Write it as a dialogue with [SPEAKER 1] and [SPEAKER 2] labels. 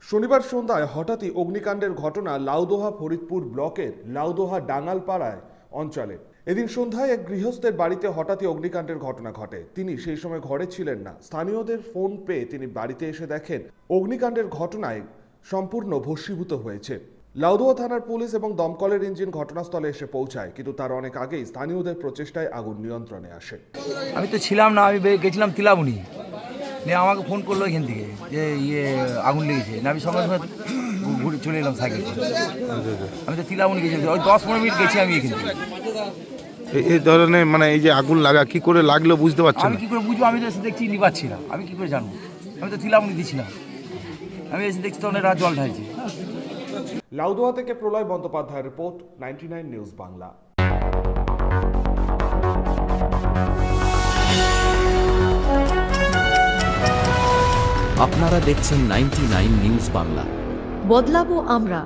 [SPEAKER 1] শনিবার সন্ধ্যায় হঠাৎই অগ্নিকাণ্ডের ঘটনা লাউদোহা ফরিদপুর ব্লকের লাউদোহা ডাঙ্গালপাড়ায় অঞ্চলে। এদিন সন্ধ্যায় এক গৃহস্থের বাড়িতে হঠাৎই অগ্নিকাণ্ডের ঘটনা ঘটে। তিনি সেই সময় ঘরে ছিলেন না। স্থানীয়দের ফোন পেয়ে তিনি বাড়িতে এসে দেখেন অগ্নিকাণ্ডের ঘটনায় সম্পূর্ণ ভস্মীভূত হয়েছে। লাউদোহা থানার পুলিশ এবং দমকলের ইঞ্জিন ঘটনাস্থলে এসে পৌঁছায়, কিন্তু তার অনেক আগেই স্থানীয়দের প্রচেষ্টায় আগুন নিয়ন্ত্রণে আসে।
[SPEAKER 2] আমি তো ছিলাম না, আমি গেছিলাম তিলাবনি নিয়ে, আমাকে ফোন করলো এখান থেকে যে আগুন লেগেছে। আমি সঙ্গে সঙ্গে ঘুরে চলে এলাম সাইকেল করে। আমি তো তিলাবনি গেছি, ওই 10-15 মিনিট গেছি আমি এখান থেকে।
[SPEAKER 3] এই ধরনের মানে এই যে আগুন লাগা কি করে লাগলো বুঝতে পারছেন
[SPEAKER 2] আমি
[SPEAKER 3] না?
[SPEAKER 2] কী করে বুঝবো? আমি তো এসে দেখছি নিবাচ্ছি না, আমি কী করে জানবো? আমি তো তিলাবনি দিচ্ছিলাম, আমি এসে দেখছি তো অনেক রাত জল ঢালছি।
[SPEAKER 1] লাউদোহা থেকে প্রলয় বন্দ্যোপাধ্যায়ের রিপোর্ট, 99 নিউজ বাংলা।
[SPEAKER 4] আপনারা দেখছেন 99 নিউজ বাংলা।
[SPEAKER 5] বদলাবো আমরা।